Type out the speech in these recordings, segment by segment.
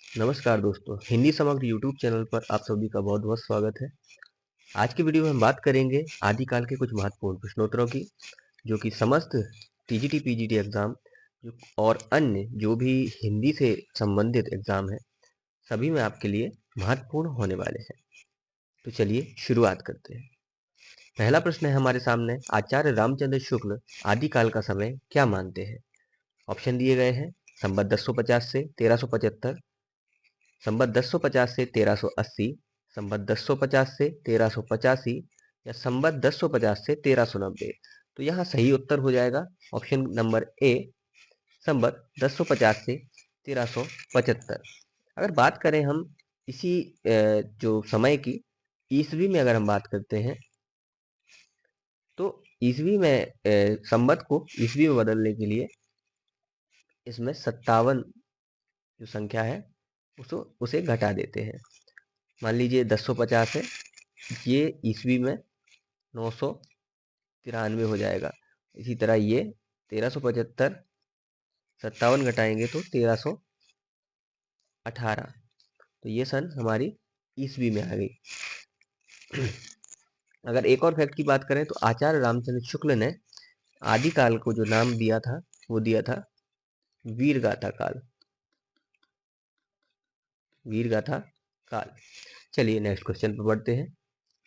नमस्कार दोस्तों, हिंदी समग्र यूट्यूब चैनल पर आप सभी का बहुत बहुत स्वागत है। आज की वीडियो में हम बात करेंगे आदिकाल के कुछ महत्वपूर्ण प्रश्नोत्तरों की, जो कि समस्त टीजीटी पीजीटी एग्जाम और अन्य जो भी हिंदी से संबंधित एग्जाम है, सभी में आपके लिए महत्वपूर्ण होने वाले हैं। तो चलिए शुरुआत करते हैं। पहला प्रश्न है हमारे सामने, आचार्य रामचंद्र शुक्ल आदिकाल का समय क्या मानते हैं? ऑप्शन दिए गए हैं संवत 1050 से 1375, संवत 1050 से 1380, संवत 1050 से 1385 या संवत 1050 से 1390। तो यहाँ सही उत्तर हो जाएगा ऑप्शन नंबर ए, संवत 1050 से 1375। अगर बात करें हम इसी जो समय की ईसवी में अगर हम बात करते हैं, तो ईसवी में संवत को ईसवी में बदलने के लिए इसमें 57 जो संख्या है उसे घटा देते हैं। मान लीजिए 1050 है, ये ईसवी में 993 हो जाएगा। इसी तरह ये 1375, 57 घटाएंगे तो 1318। तो ये सन हमारी ईसवी में आ गई। अगर एक और फैक्ट की बात करें तो आचार्य रामचंद्र शुक्ल ने आदिकाल को जो नाम दिया था वो दिया था वीरगाथा काल। वीरगाथा काल। चलिए नेक्स्ट क्वेश्चन पर बढ़ते हैं।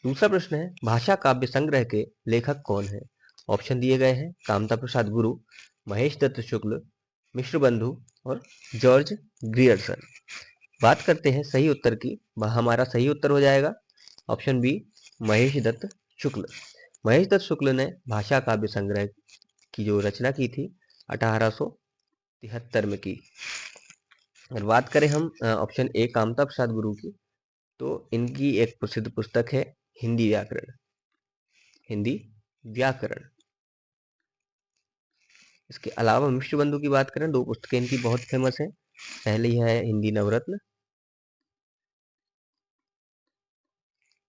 दूसरा प्रश्न है, भाषा काव्य संग्रह के लेखक कौन है? ऑप्शन दिए गए हैं कामता प्रसाद गुरु, महेश दत्त शुक्ल, मिश्र बंधु और जॉर्ज ग्रियर्सन। बात करते हैं सही उत्तर की। हमारा सही उत्तर हो जाएगा ऑप्शन बी, महेश दत्त शुक्ल। महेश दत्त शुक्ल ने भाषा काव्य संग्रह की जो रचना की थी 1873 में की। अगर बात करें हम ऑप्शन ए कामता प्रसाद गुरु की, तो इनकी एक प्रसिद्ध पुस्तक है हिंदी व्याकरण। हिंदी व्याकरण। इसके अलावा मिश्र बंधु की बात करें, दो पुस्तकें इनकी बहुत फेमस है। पहली है हिंदी नवरत्न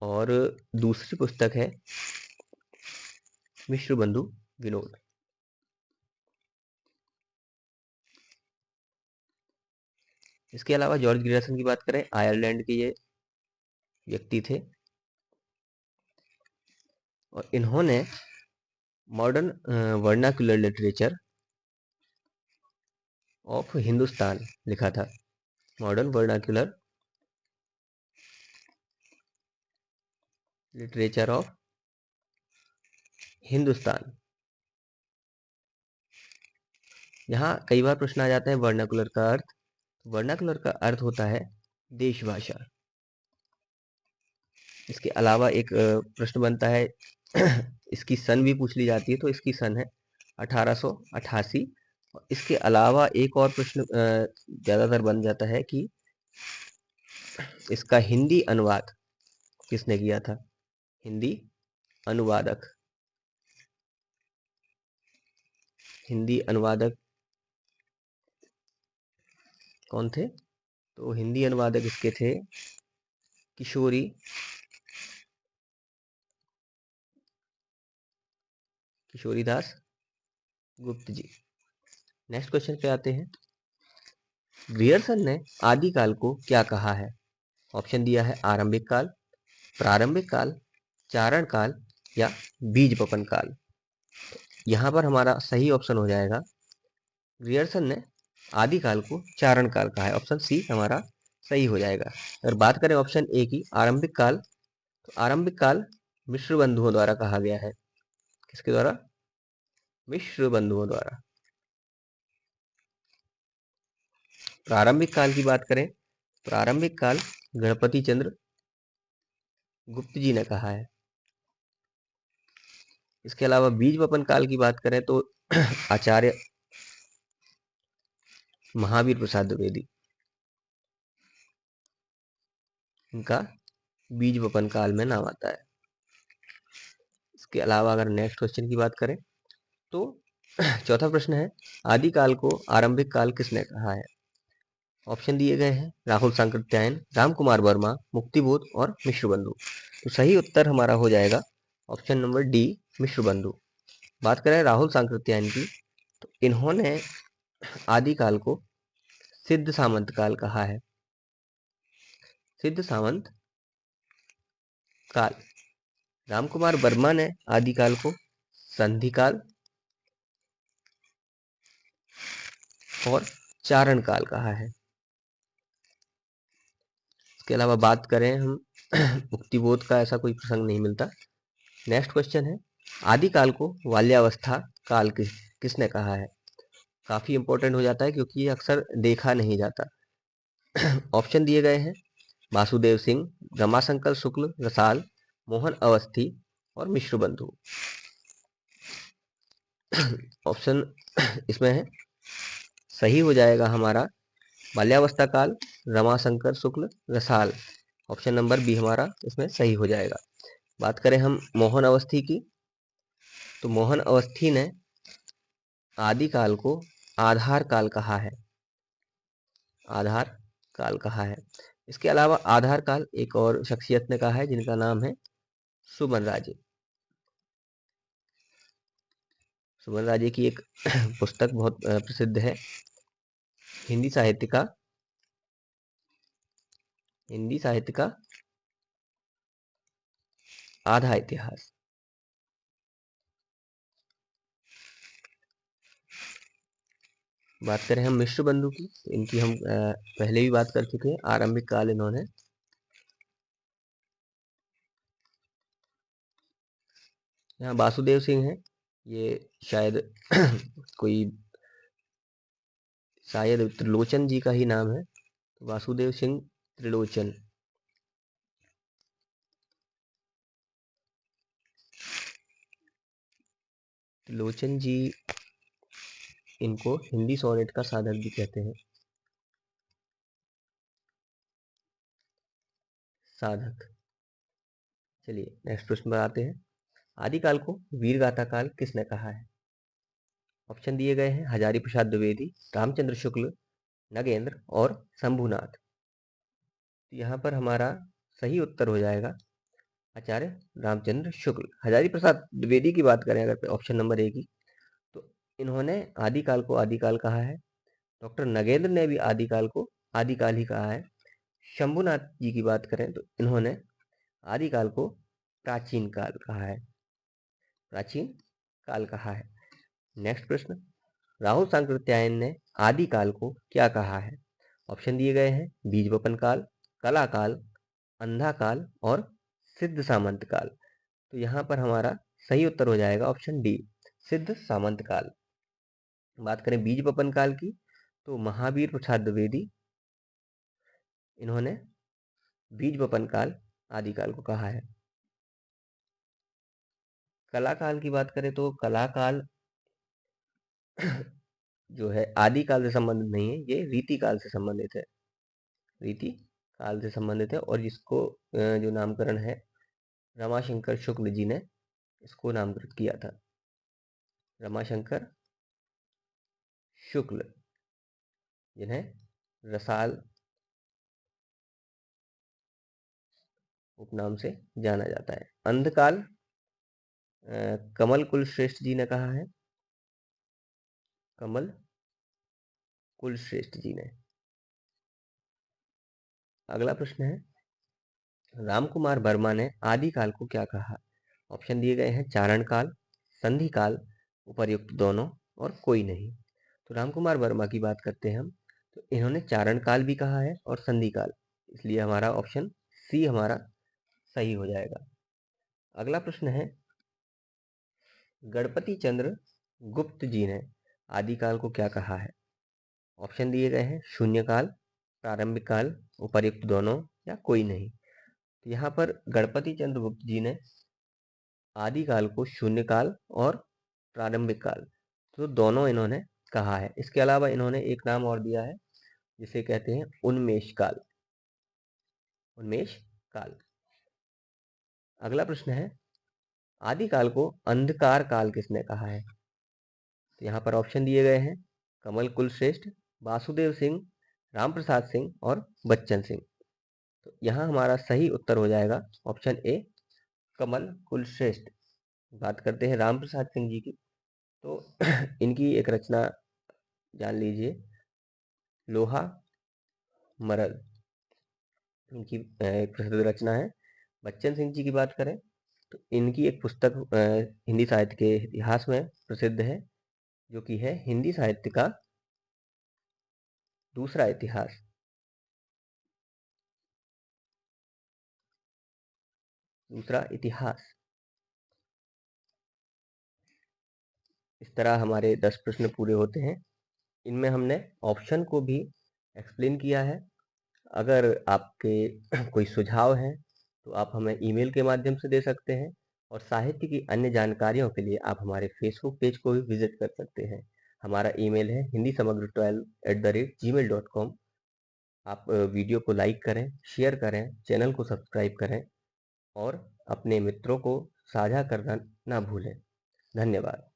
और दूसरी पुस्तक है मिश्र बंधु विनोद। इसके अलावा जॉर्ज ग्रियर्सन की बात करें, आयरलैंड के ये व्यक्ति थे और इन्होंने modern vernacular literature of Hindustan लिखा था। Modern vernacular literature of Hindustan. यहाँ कई बार प्रश्न आ जाता है वर्नाकुलर का अर्थ। वर्नाकुलर का अर्थ होता है देश भाषा। इसके अलावा एक प्रश्न बनता है इसकी सन भी पूछ ली जाती है, तो इसकी सन है 1888। इसके अलावा एक और प्रश्न ज़्यादातर बन जाता है कि इसका हिंदी अनुवाद किसने किया था? हिंदी अनुवादक। हिंदी अनुवादक कौन थे? तो हिंदी अनुवादक इसके थे किशोरी किशोरीदास गुप्त जी। नेक्स्ट क्वेश्चन पे आते हैं। ग्रियर्सन ने आदिकाल को क्या कहा है? ऑप्शन दिया है आरंभिक काल, प्रारंभिक काल, चारण काल या बीज वपन काल। यहाँ पर हमारा सही ऑप्शन हो जाएगा, ग्रियर्सन ने आदिकाल को चारण काल कहा है। ऑप्शन सी हमारा सही हो जाएगा। अगर बात करें ऑप्शन ए की आरंभिक काल, तो आरंभिक काल मिश्र बंधुओं द्वारा कहा गया है। किसके द्वारा? मिश्र बंधुओं द्वारा। प्रारंभिक काल की बात करें, प्रारंभिक काल गणपति चंद्र गुप्त जी ने कहा है। इसके अलावा बीज वपन काल की बात करें तो आचार्य महावीर प्रसाद द्विवेदी, इनका बीज वपन काल में नाम आता है। इसके अलावा अगर नेक्स्ट क्वेश्चन की बात करें तो चौथा प्रश्न है, आदिकाल को आरंभिक काल किसने कहा है? ऑप्शन दिए गए हैं राहुल सांकृत्यायन, राम कुमार वर्मा, मुक्तिबोध और मिश्र बंधु। तो सही उत्तर हमारा हो जाएगा ऑप्शन नंबर डी, मिश्र बंधु। बात करें राहुल सांकृत्यायन की, तो इन्होंने आदिकाल को सिद्ध सामंत काल कहा है। सिद्ध सामंत काल। रामकुमार वर्मा ने आदिकाल को संधि काल और चारण काल कहा है। इसके अलावा बात करें हम मुक्तिबोध का, ऐसा कोई प्रसंग नहीं मिलता। नेक्स्ट क्वेश्चन है, आदिकाल को बाल्यावस्था काल किसने कहा है? काफी इंपॉर्टेंट हो जाता है क्योंकि ये अक्सर देखा नहीं जाता। ऑप्शन दिए गए हैं, वासुदेव सिंह, रमाशंकर शुक्ल, रसाल, मोहन अवस्थी और मिश्र बंधु। ऑप्शन इसमें है, सही हो जाएगा हमारा बाल्यावस्था काल, रमाशंकर शुक्ल, रसाल। ऑप्शन नंबर बी हमारा इसमें सही हो जाएगा। बात करें हम मोहन अवस्थी की, तो मोहन अवस्थी ने आदिकाल को आधार काल कहा है। आधार काल कहा है। इसके अलावा आधार काल एक और शख्सियत ने कहा है जिनका नाम है सुमन राजे। सुमन राजे की एक पुस्तक बहुत प्रसिद्ध है, हिंदी साहित्य का आधा इतिहास। बात करें हम मिश्र बंधु की, तो इनकी हम पहले भी बात कर चुके हैं। आरंभिक काल इन्होंने यहाँ वासुदेव सिंह है, ये शायद कोई शायद त्रिलोचन जी का ही नाम है, वासुदेव सिंह त्रिलोचन। त्रिलोचन जी, इनको हिंदी सोनेट का साधक भी कहते हैं। साधक। चलिए नेक्स्ट प्रश्न पर आते हैं, आदिकाल को वीरगाथा काल किसने कहा है? ऑप्शन दिए गए हैं, हजारी प्रसाद द्विवेदी, रामचंद्र शुक्ल, नगेंद्र और शंभुनाथ। यहाँ पर हमारा सही उत्तर हो जाएगा आचार्य रामचंद्र शुक्ल। हजारी प्रसाद द्विवेदी की बात करें अगर ऑप्शन नंबर ए की, तो इन्होंने आदिकाल को आदिकाल कहा है। डॉक्टर नगेंद्र ने भी आदिकाल को आदिकाल ही कहा है। शंभुनाथ जी की बात करें तो इन्होंने आदिकाल को प्राचीन काल कहा है। प्राचीन काल कहा है। नेक्स्ट प्रश्न, राहुल सांकृत्यायन ने आदिकाल को क्या कहा है? ऑप्शन दिए गए हैं, बीज वपन काल, कला काल, अंधा काल और सिद्ध सामंत काल। तो यहाँ पर हमारा सही उत्तर हो जाएगा ऑप्शन डी, सिद्ध सामंत काल। बात करें बीज वपन काल की, तो महावीर प्रसाद द्विवेदी, इन्होंने बीज वपन काल आदिकाल को कहा है। कला काल की बात करें तो कला काल जो है आदिकाल से संबंधित नहीं है, ये रीति काल से संबंधित है। रीति काल से संबंधित है और जिसको जो नामकरण है रमाशंकर शुक्ल जी ने इसको नामकृत किया था। रमाशंकर शुक्ल, जिन्हें रसाल उपनाम से जाना जाता है। अंधकाल कमल कुलश्रेष्ठ जी ने कहा है। कमल कुलश्रेष्ठ जी ने। अगला प्रश्न है, रामकुमार वर्मा ने आदिकाल को क्या कहा? ऑप्शन दिए गए हैं, चारण काल, संधि काल, उपर्युक्त दोनों और कोई नहीं। तो रामकुमार वर्मा की बात करते हैं हम, तो इन्होंने चारण काल भी कहा है और संधि काल, इसलिए हमारा ऑप्शन सी हमारा सही हो जाएगा। अगला प्रश्न है, गणपति चंद्र गुप्त जी ने आदिकाल को क्या कहा है? ऑप्शन दिए गए हैं, शून्य काल, प्रारंभिक काल, उपर्युक्त दोनों या कोई नहीं। तो यहाँ पर गणपति चंद्र गुप्त जी ने आदिकाल को शून्य काल और प्रारंभिक काल, तो दोनों इन्होंने कहा है। इसके अलावा इन्होंने एक नाम और दिया है जिसे कहते हैं उन्मेष काल। उन्मेष काल। अगला प्रश्न है, आदिकाल को अंधकार काल किसने कहा है? तो यहाँ पर ऑप्शन दिए गए हैं, कमल कुलश्रेष्ठ, वासुदेव सिंह, रामप्रसाद सिंह और बच्चन सिंह। तो यहाँ हमारा सही उत्तर हो जाएगा ऑप्शन ए, कमल कुलश्रेष्ठ। बात करते हैं रामप्रसाद सिंह जी की, तो इनकी एक रचना जान लीजिए, लोहा मरल। इनकी एक प्रसिद्ध रचना है। बच्चन सिंह जी की बात करें तो इनकी एक पुस्तक हिंदी साहित्य के इतिहास में प्रसिद्ध है, जो कि है हिंदी साहित्य का दूसरा इतिहास। दूसरा इतिहास। इस तरह हमारे 10 प्रश्न पूरे होते हैं। इनमें हमने ऑप्शन को भी एक्सप्लेन किया है। अगर आपके कोई सुझाव हैं तो आप हमें ईमेल के माध्यम से दे सकते हैं, और साहित्य की अन्य जानकारियों के लिए आप हमारे फेसबुक पेज को भी विजिट कर सकते हैं। हमारा ईमेल है hindisamagr12@gmail.com। आप वीडियो को लाइक करें, शेयर करें, चैनल को सब्सक्राइब करें और अपने मित्रों को साझा करना ना भूलें। धन्यवाद।